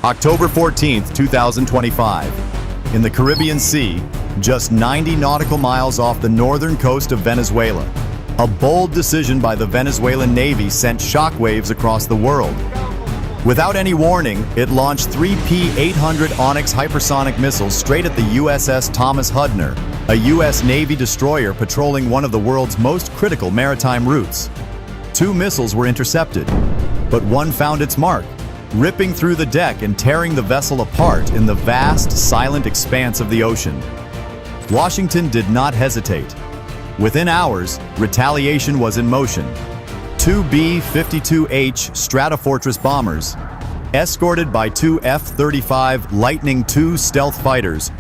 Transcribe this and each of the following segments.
October 14th, 2025. In the Caribbean Sea, just 90 nautical miles off the northern coast of Venezuela, a bold decision by the Venezuelan Navy sent shockwaves across the world. Without any warning, it launched three P-800 Onyx hypersonic missiles straight at the USS Thomas Hudner, a U.S. Navy destroyer patrolling one of the world's most critical maritime routes. Two missiles were intercepted, but one found its mark, ripping through the deck and tearing the vessel apart in the vast, silent expanse of the ocean. Washington did not hesitate. Within hours, retaliation was in motion. Two B-52H Stratofortress bombers, escorted by two F-35 Lightning II stealth fighters,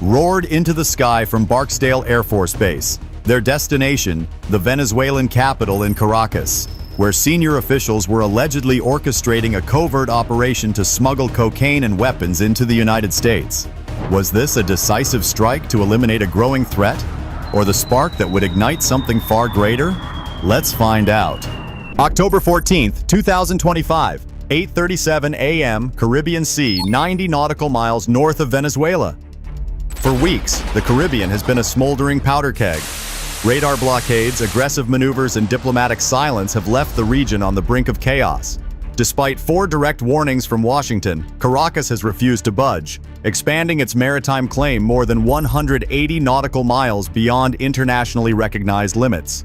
roared into the sky from Barksdale Air Force Base, their destination, the Venezuelan capital in Caracas, where senior officials were allegedly orchestrating a covert operation to smuggle cocaine and weapons into the United States. Was this a decisive strike to eliminate a growing threat? Or the spark that would ignite something far greater? Let's find out. October 14th, 2025, 8:37 a.m., Caribbean Sea, 90 nautical miles north of Venezuela. For weeks, the Caribbean has been a smoldering powder keg. Radar blockades, aggressive maneuvers, and diplomatic silence have left the region on the brink of chaos. Despite 4 direct warnings from Washington, Caracas has refused to budge, expanding its maritime claim more than 180 nautical miles beyond internationally recognized limits.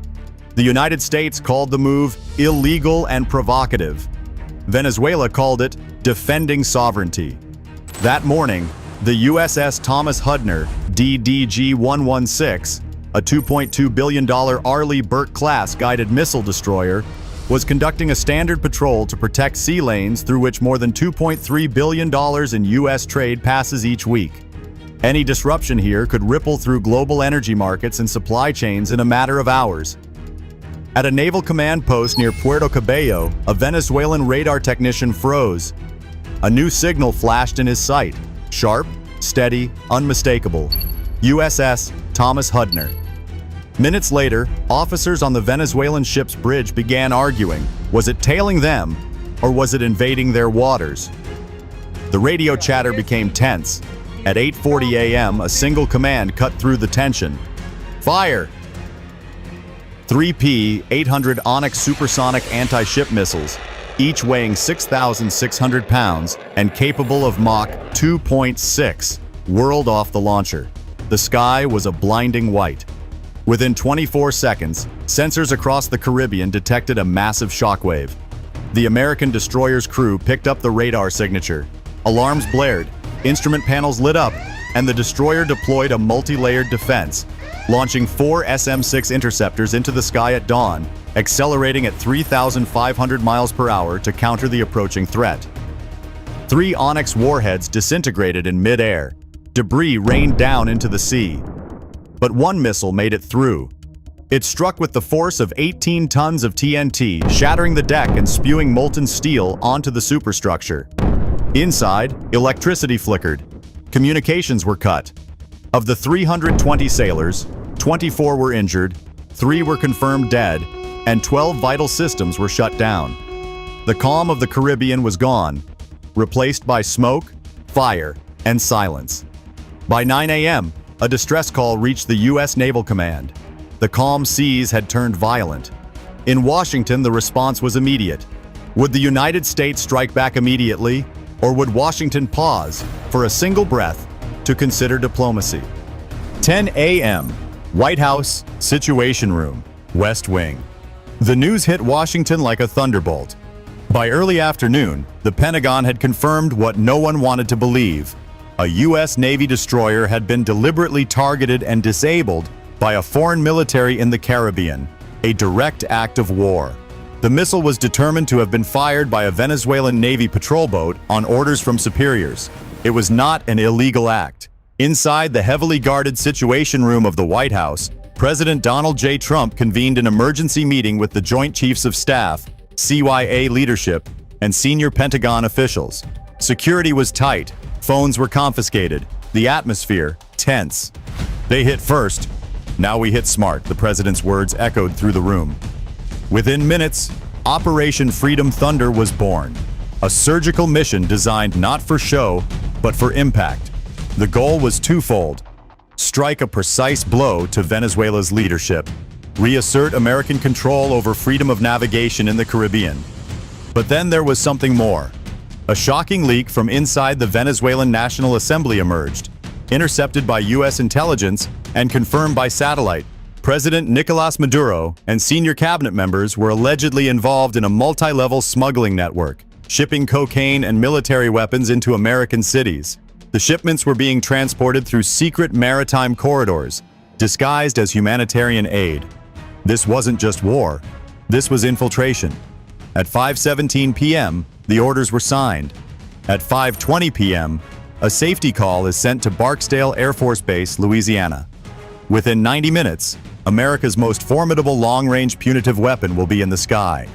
The United States called the move illegal and provocative. Venezuela called it defending sovereignty. That morning, the USS Thomas Hudner, DDG-116, a $2.2 billion Arleigh Burke-class guided missile destroyer, was conducting a standard patrol to protect sea lanes through which more than $2.3 billion in U.S. trade passes each week. Any disruption here could ripple through global energy markets and supply chains in a matter of hours. At a naval command post near Puerto Cabello, a Venezuelan radar technician froze. A new signal flashed in his sight. Sharp, steady, unmistakable. USS Thomas Hudner. Minutes later, officers on the Venezuelan ship's bridge began arguing. Was it tailing them, or was it invading their waters? The radio chatter became tense. At 8:40 a.m., a single command cut through the tension. Fire! 3 P-800 Onyx supersonic anti-ship missiles, each weighing 6,600 pounds and capable of Mach 2.6, whirled off the launcher. The sky was a blinding white. Within 24 seconds, sensors across the Caribbean detected a massive shockwave. The American destroyer's crew picked up the radar signature. Alarms blared, instrument panels lit up, and the destroyer deployed a multi-layered defense, launching 4 SM-6 interceptors into the sky at dawn, accelerating at 3,500 miles per hour to counter the approaching threat. 3 Onyx warheads disintegrated in mid-air. Debris rained down into the sea. But one missile made it through. It struck with the force of 18 tons of TNT, shattering the deck and spewing molten steel onto the superstructure. Inside, electricity flickered. Communications were cut. Of the 320 sailors, 24 were injured, 3 were confirmed dead, and 12 vital systems were shut down. The calm of the Caribbean was gone, replaced by smoke, fire, and silence. By 9 a.m., a distress call reached the U.S. Naval Command. The calm seas had turned violent. In Washington, the response was immediate. Would the United States strike back immediately, or would Washington pause for a single breath to consider diplomacy? 10 a.m. White House, Situation Room, West Wing. The news hit Washington like a thunderbolt. By early afternoon, the Pentagon had confirmed what no one wanted to believe. A U.S. Navy destroyer had been deliberately targeted and disabled by a foreign military in the Caribbean, a direct act of war. The missile was determined to have been fired by a Venezuelan Navy patrol boat on orders from superiors. It was not an illegal act. Inside the heavily guarded Situation Room of the White House, President Donald J. Trump convened an emergency meeting with the Joint Chiefs of Staff, CYA leadership, and senior Pentagon officials. Security was tight. Phones were confiscated. The atmosphere, tense. They hit first. Now we hit smart, the president's words echoed through the room. Within minutes, Operation Freedom Thunder was born. A surgical mission designed not for show, but for impact. The goal was twofold: strike a precise blow to Venezuela's leadership, reassert American control over freedom of navigation in the Caribbean. But then there was something more. A shocking leak from inside the Venezuelan National Assembly emerged, intercepted by U.S. intelligence and confirmed by satellite. President Nicolás Maduro and senior cabinet members were allegedly involved in a multi-level smuggling network, shipping cocaine and military weapons into American cities. The shipments were being transported through secret maritime corridors, disguised as humanitarian aid. This wasn't just war, this was infiltration. At 5:17 p.m., the orders were signed. At 5:20 p.m., a safety call is sent to Barksdale Air Force Base, Louisiana. Within 90 minutes, America's most formidable long-range punitive weapon will be in the sky.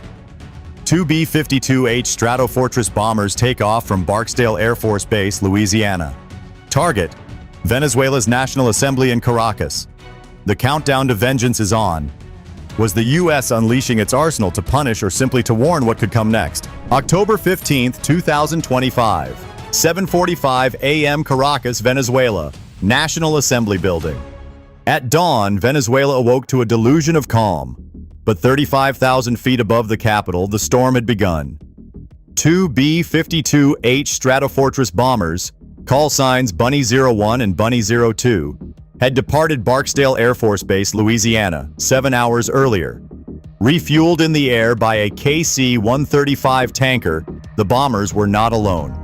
Two B-52H Stratofortress bombers take off from Barksdale Air Force Base, Louisiana. Target: Venezuela's National Assembly in Caracas. The countdown to vengeance is on. Was the U.S. unleashing its arsenal to punish or simply to warn what could come next? October 15, 2025, 7:45 a.m. Caracas, Venezuela, National Assembly Building. At dawn, Venezuela awoke to a delusion of calm. But 35,000 feet above the capital, the storm had begun. Two B-52H Stratofortress bombers, call signs Bunny 01 and Bunny 02, had departed Barksdale Air Force Base, Louisiana, 7 hours earlier. Refueled in the air by a KC-135 tanker, the bombers were not alone.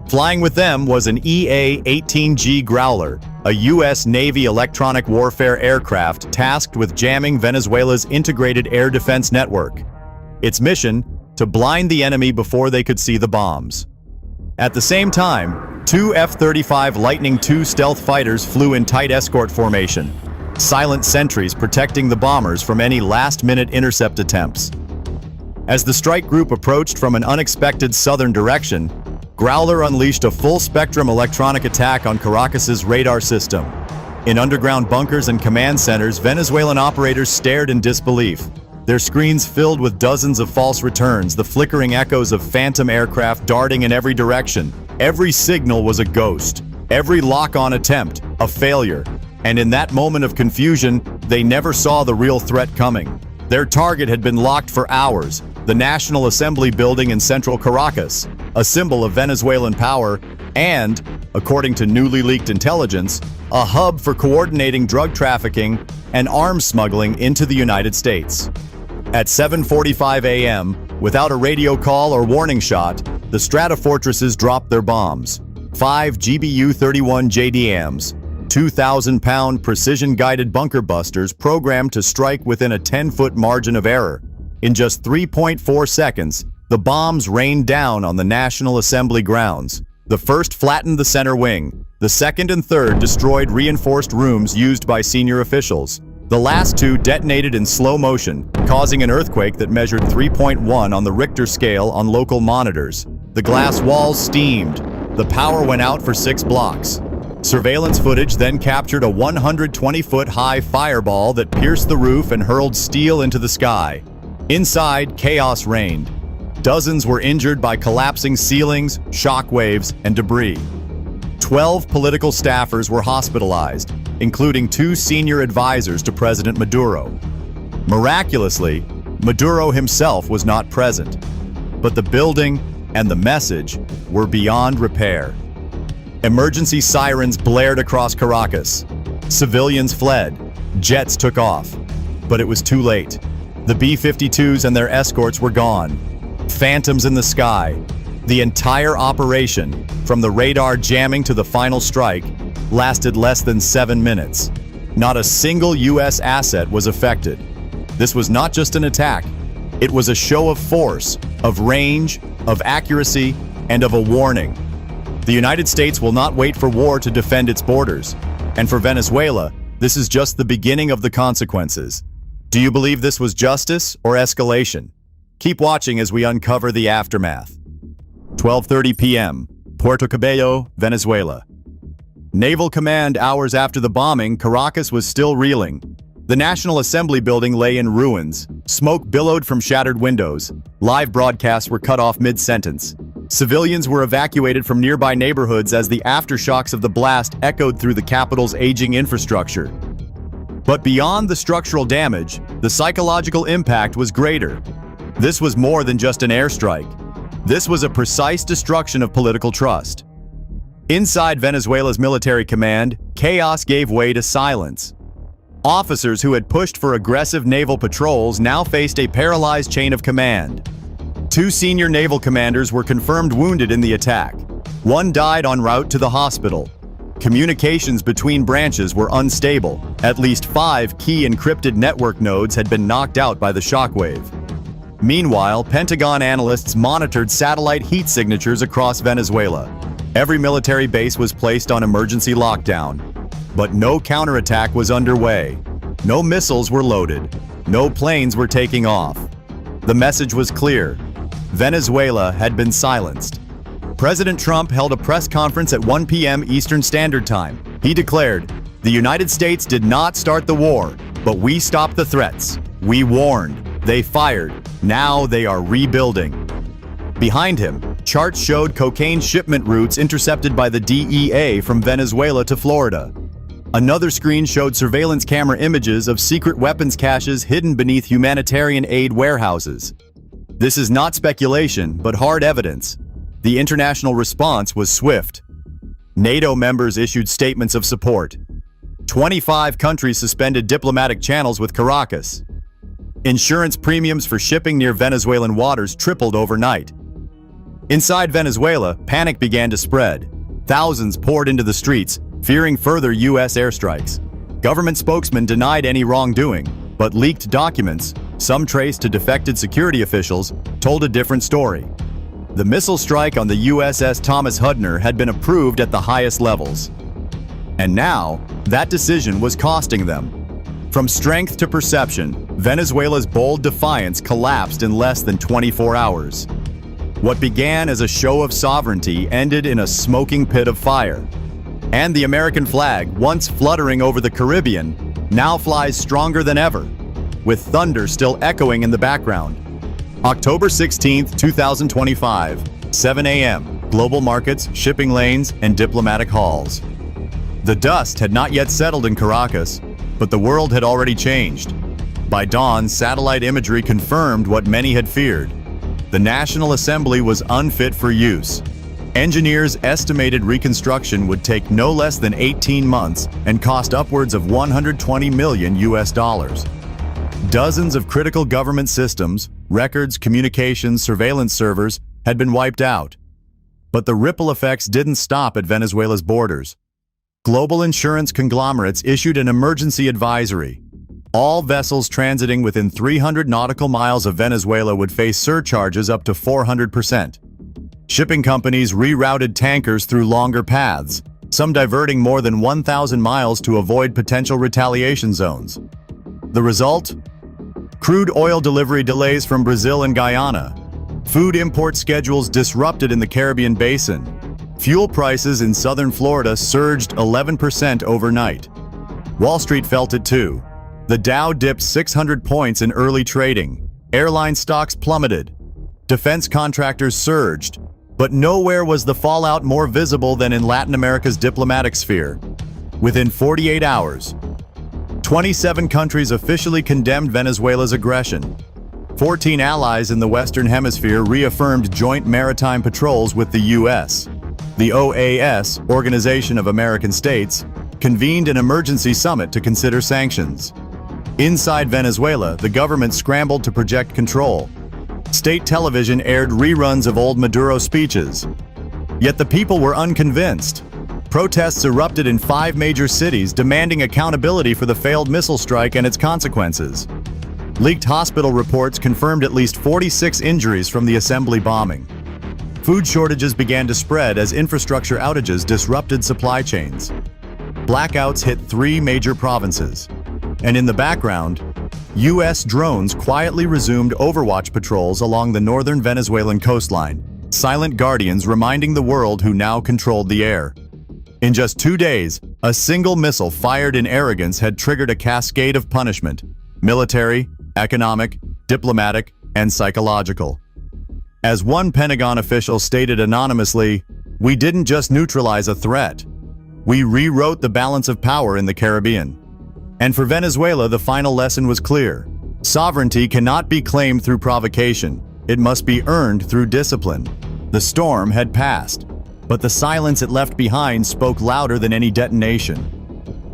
Flying with them was an EA-18G Growler, a U.S. Navy electronic warfare aircraft tasked with jamming Venezuela's integrated air defense network. Its mission: to blind the enemy before they could see the bombs. At the same time, two F-35 Lightning II stealth fighters flew in tight escort formation, silent sentries protecting the bombers from any last-minute intercept attempts. As the strike group approached from an unexpected southern direction, Growler unleashed a full-spectrum electronic attack on Caracas's radar system. In underground bunkers and command centers, Venezuelan operators stared in disbelief, their screens filled with dozens of false returns, the flickering echoes of phantom aircraft darting in every direction. Every signal was a ghost, every lock-on attempt a failure. And in that moment of confusion, they never saw the real threat coming. Their target had been locked for hours: the National Assembly building in central Caracas, a symbol of Venezuelan power and, according to newly leaked intelligence, a hub for coordinating drug trafficking and arms smuggling into the United States. At 7:45 a.m., without a radio call or warning shot, the Stratofortresses dropped their bombs. 5 GBU-31 JDAMs, 2,000-pound precision-guided bunker busters programmed to strike within a 10-foot margin of error. In just 3.4 seconds, the bombs rained down on the National Assembly grounds. The first flattened the center wing. The second and third destroyed reinforced rooms used by senior officials. The last two detonated in slow motion, causing an earthquake that measured 3.1 on the Richter scale on local monitors. The glass walls steamed. The power went out for 6 blocks. Surveillance footage then captured a 120-foot-high fireball that pierced the roof and hurled steel into the sky. Inside, chaos reigned. Dozens were injured by collapsing ceilings, shock waves, and debris. 12 political staffers were hospitalized, including 2 senior advisors to President Maduro. Miraculously, Maduro himself was not present, but the building and the message were beyond repair. Emergency sirens blared across Caracas. Civilians fled. Jets took off. But it was too late. The B-52s and their escorts were gone. Phantoms in the sky. The entire operation, from the radar jamming to the final strike, lasted less than 7 minutes. Not a single U.S. asset was affected. This was not just an attack. It was a show of force, of range, of accuracy, and of a warning. The United States will not wait for war to defend its borders. And for Venezuela, this is just the beginning of the consequences. Do you believe this was justice or escalation? Keep watching as we uncover the aftermath. 12:30 p.m., Puerto Cabello, Venezuela. Naval Command hours after the bombing, Caracas was still reeling. The National Assembly building lay in ruins. Smoke billowed from shattered windows. Live broadcasts were cut off mid-sentence. Civilians were evacuated from nearby neighborhoods as the aftershocks of the blast echoed through the capital's aging infrastructure. But beyond the structural damage, the psychological impact was greater. This was more than just an airstrike. This was a precise destruction of political trust. Inside Venezuela's military command, chaos gave way to silence. Officers who had pushed for aggressive naval patrols now faced a paralyzed chain of command. 2 senior naval commanders were confirmed wounded in the attack. 1 died en route to the hospital. Communications between branches were unstable. At least 5 key encrypted network nodes had been knocked out by the shockwave. Meanwhile, Pentagon analysts monitored satellite heat signatures across Venezuela. Every military base was placed on emergency lockdown. But no counterattack was underway. No missiles were loaded. No planes were taking off. The message was clear. Venezuela had been silenced. President Trump held a press conference at 1 p.m. Eastern Standard Time. He declared, "The United States did not start the war, but we stopped the threats. We warned. They fired. Now they are rebuilding." Behind him, charts showed cocaine shipment routes intercepted by the DEA from Venezuela to Florida. Another screen showed surveillance camera images of secret weapons caches hidden beneath humanitarian aid warehouses. This is not speculation, but hard evidence. The international response was swift. NATO members issued statements of support. 25 countries suspended diplomatic channels with Caracas. Insurance premiums for shipping near Venezuelan waters tripled overnight. Inside Venezuela, panic began to spread. Thousands poured into the streets, fearing further U.S. airstrikes. Government spokesmen denied any wrongdoing, but leaked documents, some traced to defected security officials, told a different story. The missile strike on the USS Thomas Hudner had been approved at the highest levels. And now, that decision was costing them. From strength to perception, Venezuela's bold defiance collapsed in less than 24 hours. What began as a show of sovereignty ended in a smoking pit of fire. And the American flag, once fluttering over the Caribbean, now flies stronger than ever, with thunder still echoing in the background. October 16, 2025, 7 a.m., global markets, shipping lanes, and diplomatic halls. The dust had not yet settled in Caracas, but the world had already changed. By dawn, satellite imagery confirmed what many had feared. The National Assembly was unfit for use. Engineers estimated reconstruction would take no less than 18 months and cost upwards of $120 million US. Dozens of critical government systems, records, communications, surveillance servers had been wiped out. But the ripple effects didn't stop at Venezuela's borders. Global insurance conglomerates issued an emergency advisory. All vessels transiting within 300 nautical miles of Venezuela would face surcharges up to 400%. Shipping companies rerouted tankers through longer paths, some diverting more than 1,000 miles to avoid potential retaliation zones. The result? Crude oil delivery delays from Brazil and Guyana. Food import schedules disrupted in the Caribbean basin. Fuel prices in southern Florida surged 11% overnight. Wall Street felt it too. The Dow dipped 600 points in early trading. Airline stocks plummeted. Defense contractors surged. But nowhere was the fallout more visible than in Latin America's diplomatic sphere. Within 48 hours, 27 countries officially condemned Venezuela's aggression. 14 allies in the Western Hemisphere reaffirmed joint maritime patrols with the U.S. The OAS, Organization of American States, convened an emergency summit to consider sanctions. Inside Venezuela, the government scrambled to project control. State television aired reruns of old Maduro speeches. Yet the people were unconvinced. Protests erupted in 5 major cities demanding accountability for the failed missile strike and its consequences. Leaked hospital reports confirmed at least 46 injuries from the assembly bombing. Food shortages began to spread as infrastructure outages disrupted supply chains. Blackouts hit 3 major provinces. And in the background, U.S. drones quietly resumed overwatch patrols along the northern Venezuelan coastline, silent guardians reminding the world who now controlled the air. In just 2 days, a single missile fired in arrogance had triggered a cascade of punishment: military, economic, diplomatic, and psychological. As one Pentagon official stated anonymously, "We didn't just neutralize a threat. We rewrote the balance of power in the Caribbean." And for Venezuela, the final lesson was clear. Sovereignty cannot be claimed through provocation. It must be earned through discipline. The storm had passed, but the silence it left behind spoke louder than any detonation.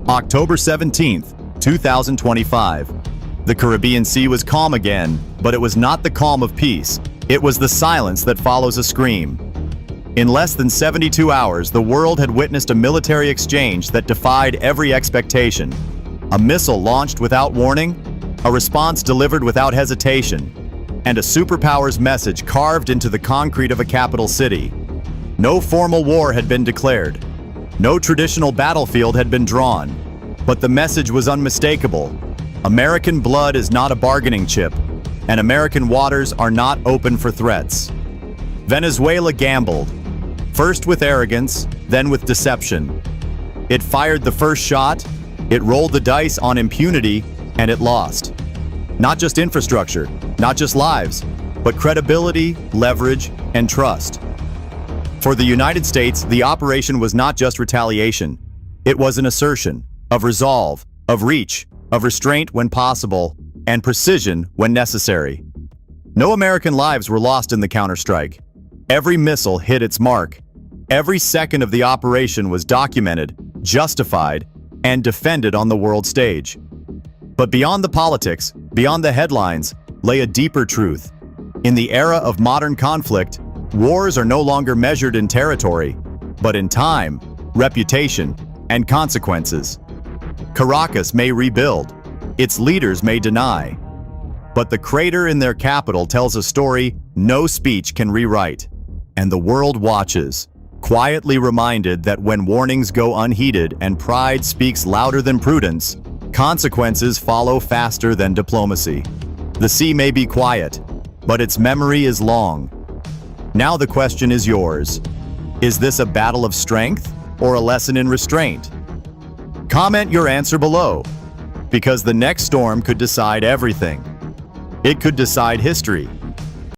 October 17th, 2025. The Caribbean Sea was calm again, but it was not the calm of peace. It was the silence that follows a scream. In less than 72 hours, the world had witnessed a military exchange that defied every expectation. A missile launched without warning, a response delivered without hesitation, and a superpower's message carved into the concrete of a capital city. No formal war had been declared. No traditional battlefield had been drawn. But the message was unmistakable. American blood is not a bargaining chip, and American waters are not open for threats. Venezuela gambled, first with arrogance, then with deception. It fired the first shot, it rolled the dice on impunity, and it lost. Not just infrastructure, not just lives, but credibility, leverage, and trust. For the United States, the operation was not just retaliation. It was an assertion of resolve, of reach, of restraint when possible, and precision when necessary. No American lives were lost in the counterstrike. Every missile hit its mark. Every second of the operation was documented, justified, and defended on the world stage. But beyond the politics, beyond the headlines, lay a deeper truth. In the era of modern conflict, wars are no longer measured in territory, but in time, reputation, and consequences. Caracas may rebuild, its leaders may deny, but the crater in their capital tells a story no speech can rewrite. And the world watches, quietly reminded that when warnings go unheeded and pride speaks louder than prudence, consequences follow faster than diplomacy. The sea may be quiet, but its memory is long. Now the question is yours. Is this a battle of strength or a lesson in restraint? Comment your answer below, because the next storm could decide everything. It could decide history,